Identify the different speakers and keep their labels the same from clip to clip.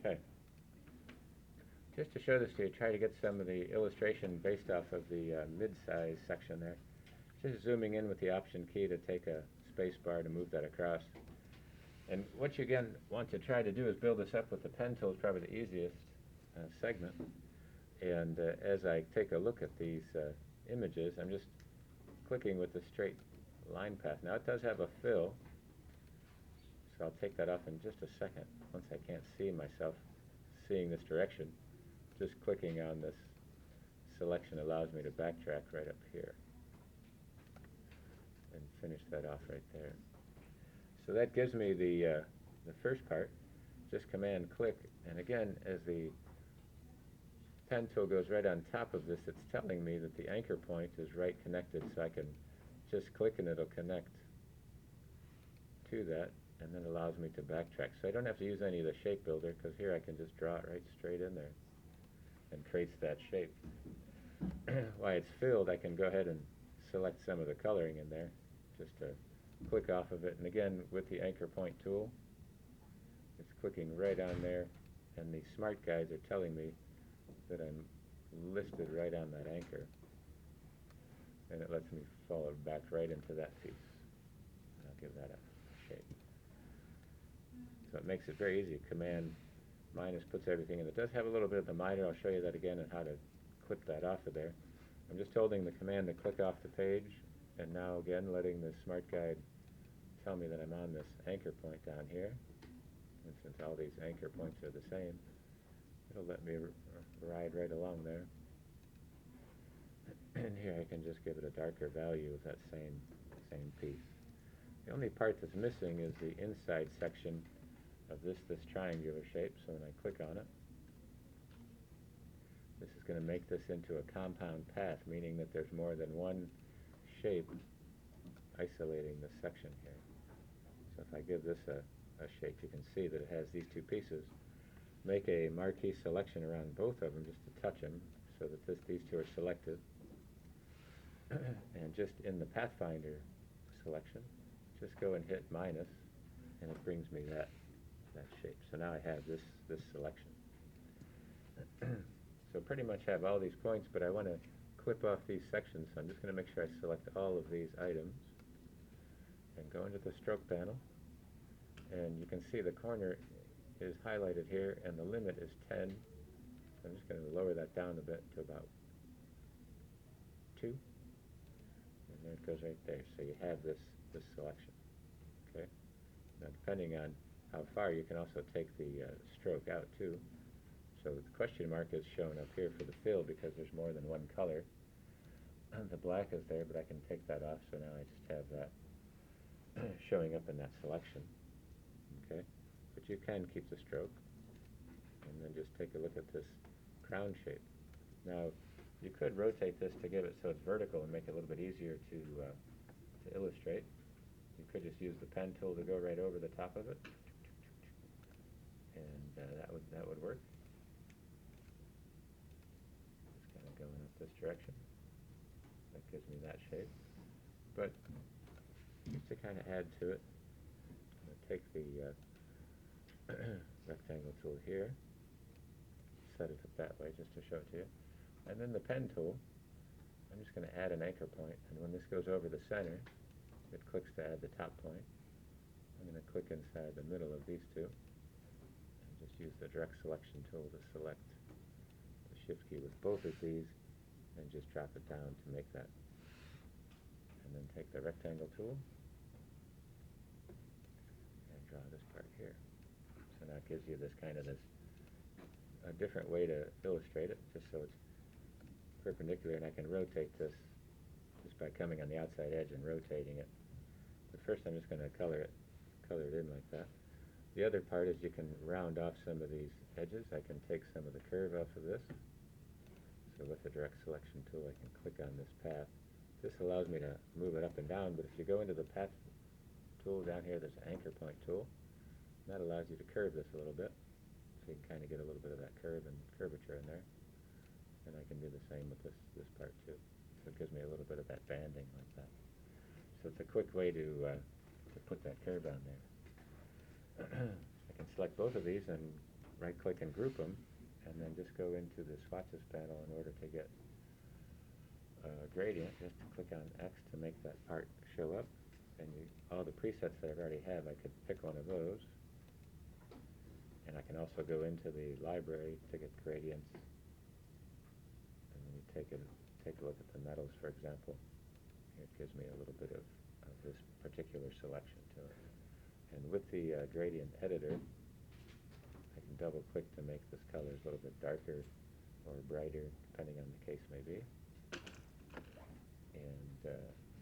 Speaker 1: Okay. Just to show this to you, try to get some of the illustration based off of the mid-size section there. Just zooming in with the Option key to take a space bar to move that across. And what you again want to try to do is build this up with the pen tool is probably the easiest segment. And as I take a look at these images, I'm just clicking with the straight line path. Now it does have a fill, so I'll take that off in just a second. Once I can't see myself seeing this direction, just clicking on this selection allows me to backtrack right up here and finish that off right there. So that gives me the first part. Just command click, and again, as the pen tool goes right on top of this, it's telling me that the anchor point is right connected, so I can just click and it'll connect to that, and then allows me to backtrack. So I don't have to use any of the shape builder, because here I can just draw it right straight in there and creates that shape. While it's filled, I can go ahead and select some of the coloring in there, just to click off of it, and again with the anchor point tool, it's clicking right on there, and the smart guides are telling me that I'm listed right on that anchor, and it lets me follow back right into that piece. And I'll give that a shape. So it makes it very easy. Command minus puts everything in. It does have a little bit of the miter. I'll show you that again and how to clip that off of there. I'm just holding the command to click off the page, and now again letting the smart guide tell me that I'm on this anchor point down here. And since all these anchor points are the same, it'll let me ride right along there. And here I can just give it a darker value of that same piece. The only part that's missing is the inside section of this triangular shape. So when I click on it, this is going to make this into a compound path, meaning that there's more than one shape isolating this section here. So if I give this a shape, you can see that it has these two pieces. Make a marquee selection around both of them just to touch them, so that these two are selected. And just in the Pathfinder selection, just go and hit minus, and it brings me that shape. So now I have this selection. So pretty much have all these points, but I want to clip off these sections, so I'm just going to make sure I select all of these items and go into the stroke panel, and you can see the corner is highlighted here, and the limit is 10. So I'm just going to lower that down a bit to about 2, and there it goes right there. So you have this selection. Okay. Now depending on how far, you can also take the stroke out too. So the question mark is shown up here for the fill because there's more than one color. The black is there, but I can take that off, so now I just have that showing up in that selection. Okay, but you can keep the stroke, and then just take a look at this crown shape. Now, you could rotate this to give it so it's vertical and make it a little bit easier to illustrate. You could just use the pen tool to go right over the top of it, and that would work. Just kind of going up this direction. That gives me that shape. But just to kind of add to it, I'm going to take the rectangle tool here, set it up that way just to show it to you. And then the pen tool, I'm just going to add an anchor point, and when this goes over the center, it clicks to add the top point. I'm going to click inside the middle of these two, and just use the direct selection tool to select the shift key with both of these, and just drop it down to make that. And then take the rectangle tool, and draw this part here. So now it gives you this kind of a different way to illustrate it, just so it's perpendicular, and I can rotate this just by coming on the outside edge and rotating it. But first I'm just going to color it in like that. The other part is you can round off some of these edges. I can take some of the curve off of this. So with the direct selection tool I can click on this path. This allows me to move it up and down, but if you go into the path tool down here, there's an anchor point tool. And that allows you to curve this a little bit, so you can kind of get a little bit of that curve and curvature in there. And I can do the same with this part too. So it gives me a little bit of that banding like that. So it's a quick way to put that curve on there. I can select both of these and right-click and group them, and then just go into the swatches panel in order to get gradient. Just to click on X to make that part show up, and all the presets that I already have, I could pick one of those, and I can also go into the library to get gradients. And when you take a look at the metals, for example, it gives me a little bit of this particular selection to it. And with the gradient editor, I can double click to make this color a little bit darker or brighter, depending on the case may be. And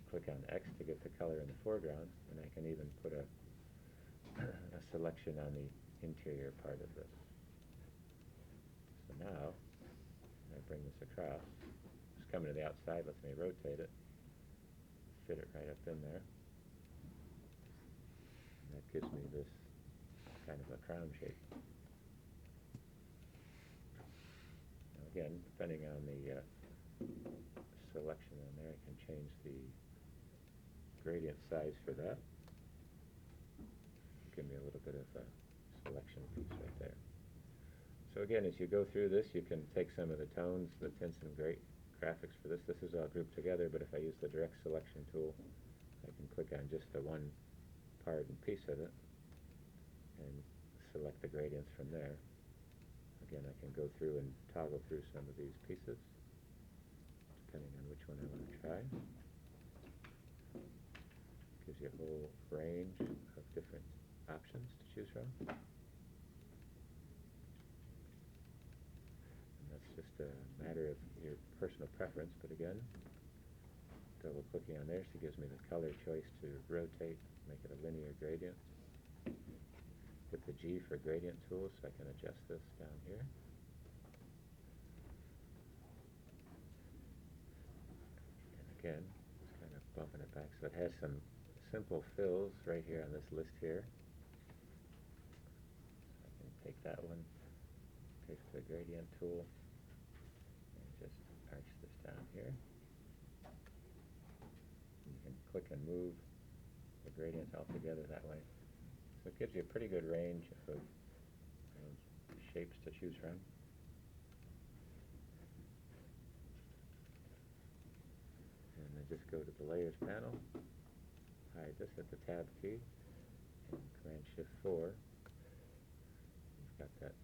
Speaker 1: click on X to get the color in the foreground, and I can even put a selection on the interior part of this. So now, I bring this across. It's coming to the outside, lets me rotate it, fit it right up in there. And that gives me this kind of a crown shape. Now again, depending on the selection on there, I can change the gradient size for that. Give me a little bit of a selection piece right there. So again, as you go through this, you can take some of the tones, the tints and graphics for this. This is all grouped together, but if I use the direct selection tool, I can click on just the one part and piece of it and select the gradients from there. Again, I can go through and toggle through some of these pieces, depending on which one I want to try. Gives you a whole range of different options to choose from. And that's just a matter of your personal preference, but again, double clicking on there, so it gives me the color choice to rotate, make it a linear gradient. Hit the G for gradient tool, so I can adjust this down here. And again, just kind of bumping it back, so it has some simple fills right here on this list here. So I can take that one, take the gradient tool, and just arch this down here. You can click and move the gradients all together that way. So it gives you a pretty good range of shapes to choose from. And then just go to the Layers panel, hide this at the Tab key, and Command-Shift-4. You've got that